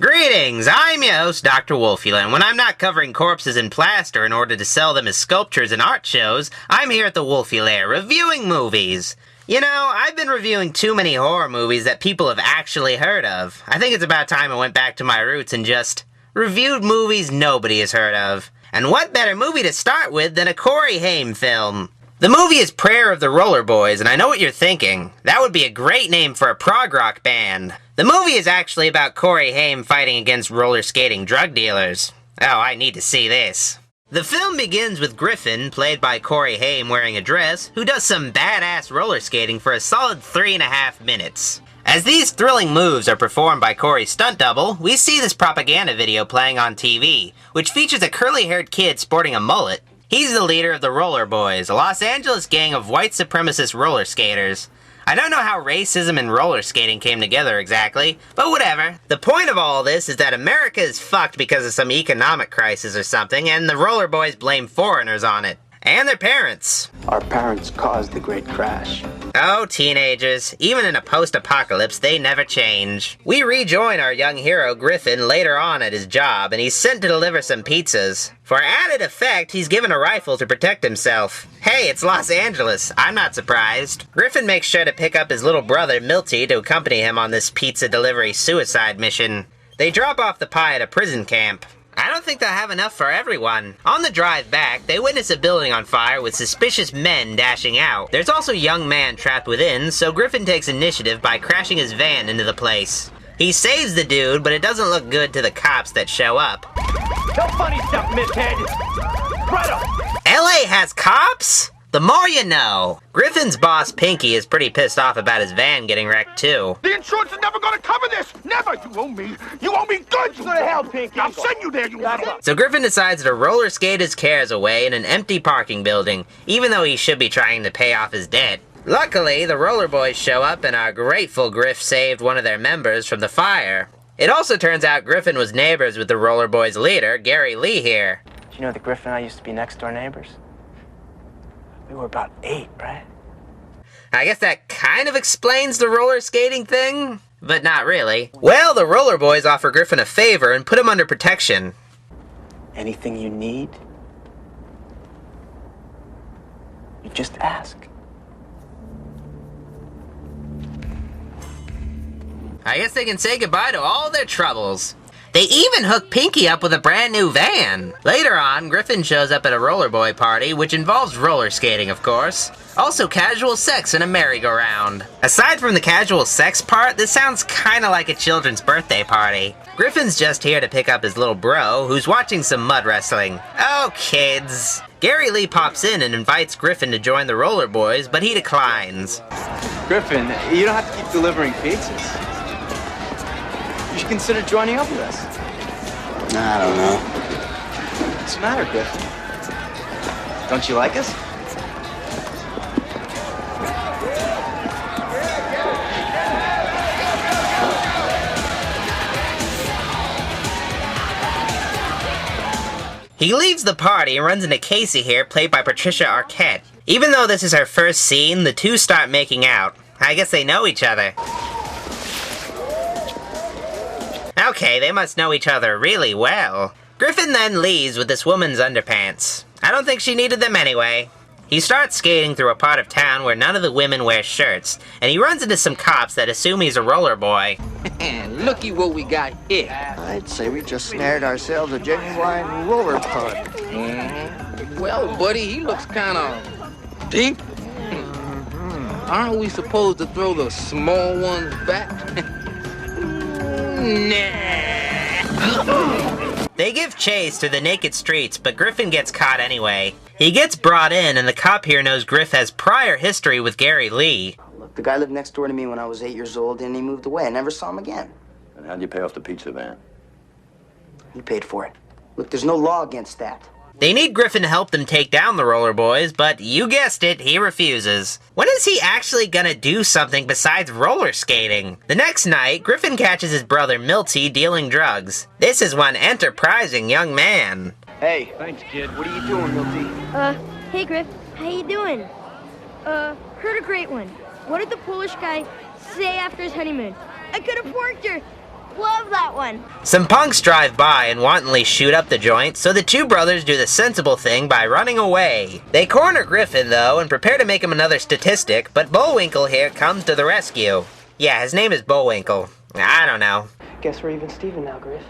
Greetings, I'm your host, Dr. Wolfula, and when I'm not covering corpses in plaster in order to sell them as sculptures in art shows, I'm here at the Wolfula reviewing movies. You know, I've been reviewing too many horror movies that people have actually heard of. I think it's about time I went back to my roots and just reviewed movies nobody has heard of. And what better movie to start with than a Corey Haim film? The movie is Prayer of the Rollerboys, and I know what you're thinking. That would be a great name for a prog rock band. The movie is actually about Corey Haim fighting against roller skating drug dealers. Oh, I need to see this. The film begins with Griffin, played by Corey Haim wearing a dress, who does some badass roller skating for a solid 3.5 minutes. As these thrilling moves are performed by Corey's stunt double, we see this propaganda video playing on TV, which features a curly-haired kid sporting a mullet. He's the leader of the Rollerboys, a Los Angeles gang of white supremacist roller skaters. I don't know how racism and roller skating came together exactly, but whatever. The point of all this is that America is fucked because of some economic crisis or something, and the Rollerboys blame foreigners on it. And their parents. Our parents caused the Great Crash. Oh, teenagers. Even in a post-apocalypse, they never change. We rejoin our young hero, Griffin, later on at his job, and he's sent to deliver some pizzas. For added effect, he's given a rifle to protect himself. Hey, it's Los Angeles. I'm not surprised. Griffin makes sure to pick up his little brother, Milty, to accompany him on this pizza delivery suicide mission. They drop off the pie at a prison camp. I don't think they'll have enough for everyone. On the drive back, they witness a building on fire with suspicious men dashing out. There's also a young man trapped within, so Griffin takes initiative by crashing his van into the place. He saves the dude, but it doesn't look good to the cops that show up. No funny stuff, Mithead! Right up! LA has cops? The more you know. Griffin's boss, Pinky, is pretty pissed off about his van getting wrecked, too. The insurance is never gonna cover this! Never! You owe me! You owe me good! You go to hell, Pinky! I'll send you there, you So Griffin decides to roller skate his cares away in an empty parking building, even though he should be trying to pay off his debt. Luckily, the Rollerboys show up and are grateful Griff saved one of their members from the fire. It also turns out Griffin was neighbors with the Rollerboys leader, Gary Lee here. Do you know that Griffin and I used to be next-door neighbors? We were about 8, right? I guess that kind of explains the roller skating thing, but not really. Well, the Rollerboys offer Griffin a favor and put him under protection. Anything you need, you just ask. I guess they can say goodbye to all their troubles. They even hook Pinky up with a brand new van. Later on, Griffin shows up at a rollerboy party, which involves roller skating, of course. Also casual sex and a merry-go-round. Aside from the casual sex part, this sounds kinda like a children's birthday party. Griffin's just here to pick up his little bro, who's watching some mud wrestling. Oh, kids. Gary Lee pops in and invites Griffin to join the Rollerboys, but he declines. Griffin, you don't have to keep delivering pizzas. You should consider joining up with us. I don't know. What's the matter, Griffin? Don't you like us? He leaves the party and runs into Casey here, played by Patricia Arquette. Even though this is her first scene, the two start making out. I guess they know each other. Okay, they must know each other really well. Griffin then leaves with this woman's underpants. I don't think she needed them anyway. He starts skating through a part of town where none of the women wear shirts, and he runs into some cops that assume he's a roller boy. Looky what we got here. I'd say we just snared ourselves a genuine roller pun. Well, buddy, he looks kind of deep. Aren't we supposed to throw the small ones back? Nah. They give chase through the naked streets, but Griffin gets caught anyway. He gets brought in, and the cop here knows Griff has prior history with Gary Lee. Look, the guy lived next door to me when I was 8 years old, and he moved away. I never saw him again. And how'd you pay off the pizza van? He paid for it. Look, there's no law against that. They need Griffin to help them take down the Rollerboys, but you guessed it, he refuses. When is he actually gonna do something besides roller skating? The next night, Griffin catches his brother Milty dealing drugs. This is one enterprising young man. Hey, thanks, kid. What are you doing, Milty? Hey, Griff. How you doing? Heard a great one. What did the Polish guy say after his honeymoon? I could have porked her. Love that one. Some punks drive by and wantonly shoot up the joint, so the two brothers do the sensible thing by running away. They corner Griffin, though, and prepare to make him another statistic, but Bullwinkle here comes to the rescue. Yeah, his name is Bullwinkle. I don't know. Guess we're even Steven now, Griff.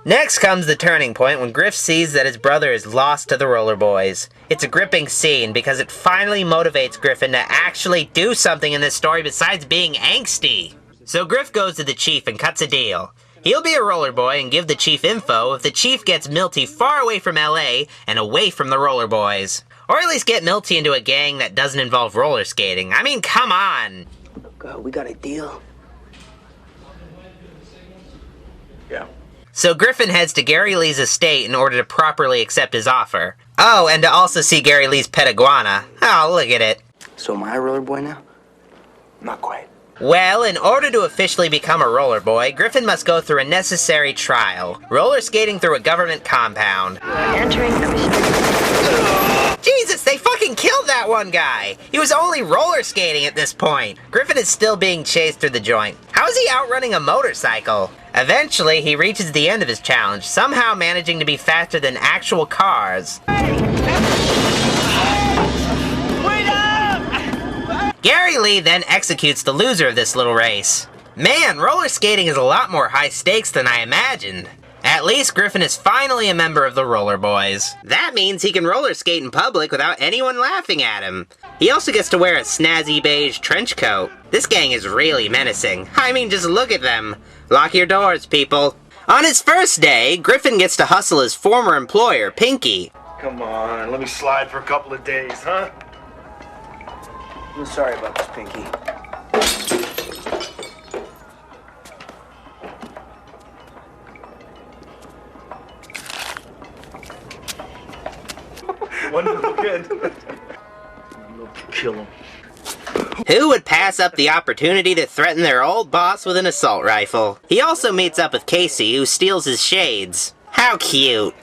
Next comes the turning point when Griff sees that his brother is lost to the Rollerboys. It's a gripping scene because it finally motivates Griffin to actually do something in this story besides being angsty. So Griff goes to the chief and cuts a deal. He'll be a rollerboy and give the chief info if the chief gets Milty far away from LA and away from the Rollerboys. Or at least get Milty into a gang that doesn't involve roller skating. I mean, come on! Look, we got a deal. Yeah. So Griffin heads to Gary Lee's estate in order to properly accept his offer. Oh, and to also see Gary Lee's pet iguana. Oh, look at it. So am I a roller boy now? Not quite. Well, in order to officially become a roller boy, Griffin must go through a necessary trial. Roller skating through a government compound. Entering Jesus, they fucking killed that one guy! He was only roller skating at this point. Griffin is still being chased through the joint. How is he outrunning a motorcycle? Eventually, he reaches the end of his challenge, somehow managing to be faster than actual cars. Gary Lee then executes the loser of this little race. Man, roller skating is a lot more high stakes than I imagined. At least Griffin is finally a member of the Rollerboys. That means he can roller skate in public without anyone laughing at him. He also gets to wear a snazzy beige trench coat. This gang is really menacing. I mean, just look at them. Lock your doors, people. On his first day, Griffin gets to hustle his former employer, Pinky. Come on, let me slide for a couple of days, huh? I'm sorry about this, Pinky. Wonderful kid. I'd love to kill him. Who would pass up the opportunity to threaten their old boss with an assault rifle? He also meets up with Casey, who steals his shades. How cute.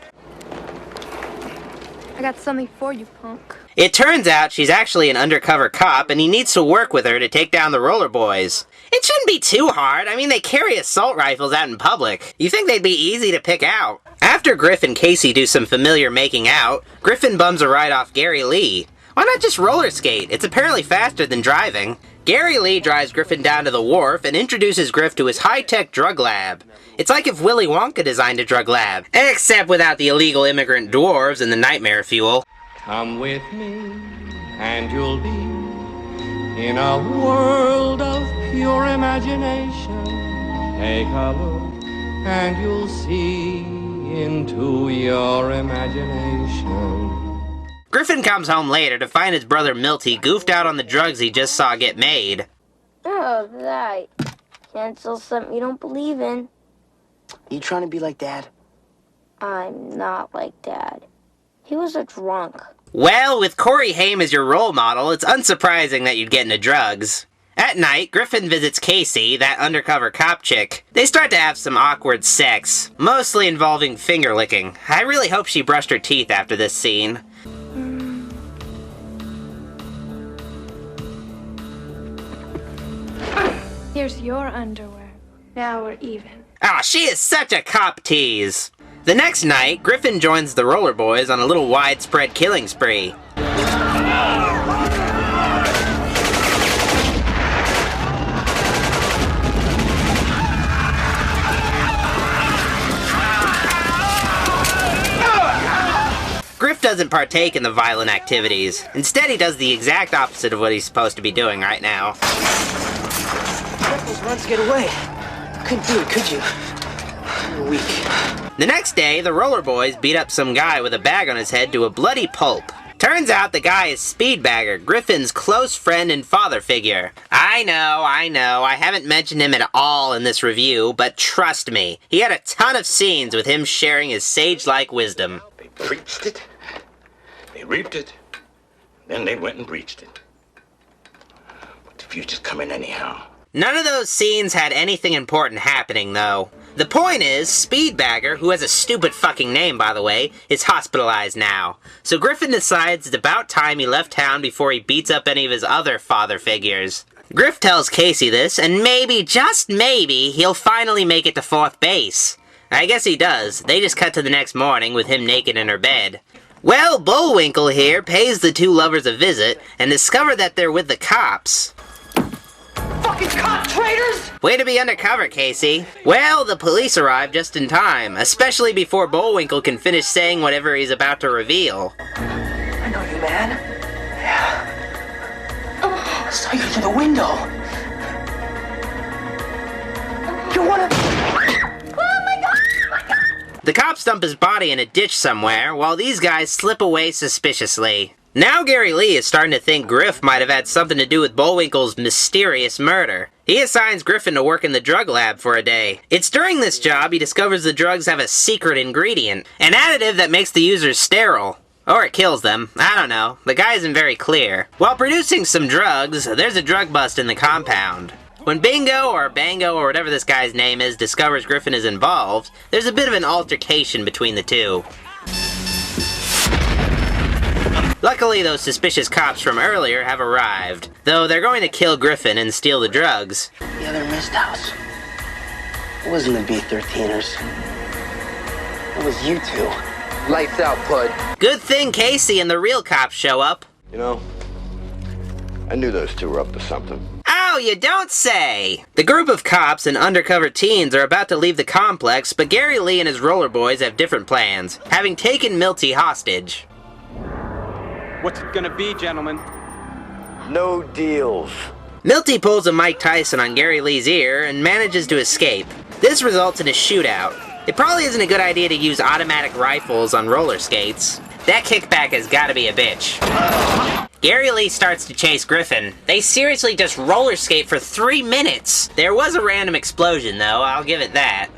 I got something for you, punk. It turns out she's actually an undercover cop, and he needs to work with her to take down the Rollerboys. It shouldn't be too hard. I mean, they carry assault rifles out in public. You think they'd be easy to pick out. After Griff and Casey do some familiar making out, Griffin bums a ride off Gary Lee. Why not just roller skate? It's apparently faster than driving. Gary Lee drives Griffin down to the wharf and introduces Griff to his high-tech drug lab. It's like if Willy Wonka designed a drug lab, except without the illegal immigrant dwarves and the nightmare fuel. Come with me, and you'll be in a world of pure imagination. Take a look, and you'll see into your imagination. Griffin comes home later to find his brother Milty goofed out on the drugs he just saw get made. Oh, that. Cancel something you don't believe in. You trying to be like Dad? I'm not like Dad. He was a drunk. Well, with Corey Haim as your role model, it's unsurprising that you'd get into drugs. At night, Griffin visits Casey, that undercover cop chick. They start to have some awkward sex, mostly involving finger licking. I really hope she brushed her teeth after this scene. Here's your underwear. Now we're even. Ah, she is such a cop tease. The next night, Griffin joins the Rollerboys on a little widespread killing spree. Griff doesn't partake in the violent activities. Instead, he does the exact opposite of what he's supposed to be doing right now. Those runs get away. Couldn't do it, could you? You're weak. The next day, the Rollerboys beat up some guy with a bag on his head to a bloody pulp. Turns out the guy is Speedbagger, Griffin's close friend and father figure. I know, I haven't mentioned him at all in this review, but trust me, he had a ton of scenes with him sharing his sage-like wisdom. They preached it, they reaped it, then they went and breached it. But the future's coming anyhow. None of those scenes had anything important happening, though. The point is, Speedbagger, who has a stupid fucking name, by the way, is hospitalized now. So Griffin decides it's about time he left town before he beats up any of his other father figures. Griff tells Casey this, and maybe, just maybe, he'll finally make it to fourth base. I guess he does. They just cut to the next morning with him naked in her bed. Well, Bullwinkle here pays the two lovers a visit and discover that they're with the cops. Fucking cop traitors! Way to be undercover, Casey. Well, the police arrive just in time, especially before Bullwinkle can finish saying whatever he's about to reveal. I know you, man. Yeah. I saw you through the window. You're one of... The cops dump his body in a ditch somewhere, while these guys slip away suspiciously. Now Gary Lee is starting to think Griff might have had something to do with Bullwinkle's mysterious murder. He assigns Griffin to work in the drug lab for a day. It's during this job he discovers the drugs have a secret ingredient, an additive that makes the users sterile. Or it kills them. I don't know. The guy isn't very clear. While producing some drugs, there's a drug bust in the compound. When Bingo, or Bango, or whatever this guy's name is, discovers Griffin is involved, there's a bit of an altercation between the two. Luckily, those suspicious cops from earlier have arrived, though they're going to kill Griffin and steal the drugs. The other mist house. It wasn't the B-13ers. It was you two. Lights out, Pud. Good thing Casey and the real cops show up. You know, I knew those two were up to something. Oh, you don't say! The group of cops and undercover teens are about to leave the complex, but Gary Lee and his Rollerboys have different plans, having taken Milty hostage. What's it gonna be, gentlemen? No deals. Milty pulls a Mike Tyson on Gary Lee's ear and manages to escape. This results in a shootout. It probably isn't a good idea to use automatic rifles on roller skates. That kickback has gotta be a bitch. Gary Lee starts to chase Griffin. They seriously just roller skate for 3 minutes. There was a random explosion though, I'll give it that.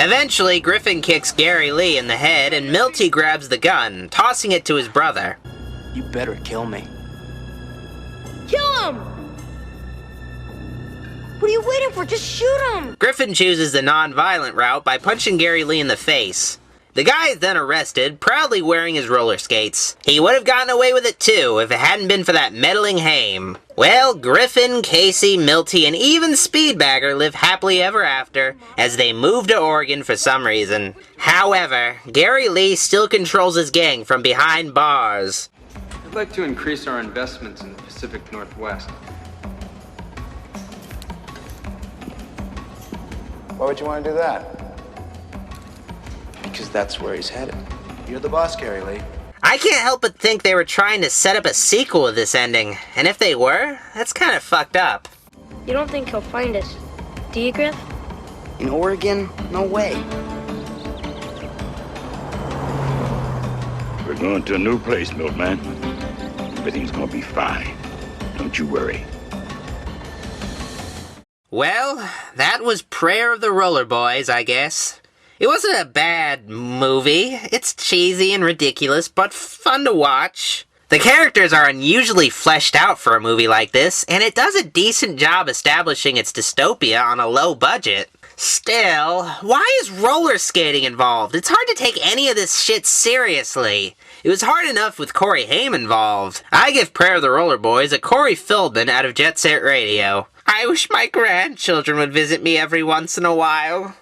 Eventually, Griffin kicks Gary Lee in the head and Milty grabs the gun, tossing it to his brother. You better kill me. Kill him! What are you waiting for? Just shoot him! Griffin chooses the non-violent route by punching Gary Lee in the face. The guy is then arrested, proudly wearing his roller skates. He would have gotten away with it too if it hadn't been for that meddling Haim. Well, Griffin, Casey, Milty, and even Speedbagger live happily ever after as they move to Oregon for some reason. However, Gary Lee still controls his gang from behind bars. I'd like to increase our investments in the Pacific Northwest. Why would you want to do that? Because that's where he's headed. You're the boss, Gary Lee. I can't help but think they were trying to set up a sequel with this ending, and if they were, that's kind of fucked up. You don't think he'll find us, do you, Griff? In Oregon? No way. We're going to a new place, Milkman. Everything's gonna be fine. Don't you worry. Well, that was Prayer of the Rollerboys, I guess. It wasn't a bad movie. It's cheesy and ridiculous, but fun to watch. The characters are unusually fleshed out for a movie like this, and it does a decent job establishing its dystopia on a low budget. Still, why is roller skating involved? It's hard to take any of this shit seriously. It was hard enough with Corey Haim involved. I give Prayer of the Rollerboys a Corey Feldman out of Jet Set Radio. I wish my grandchildren would visit me every once in a while.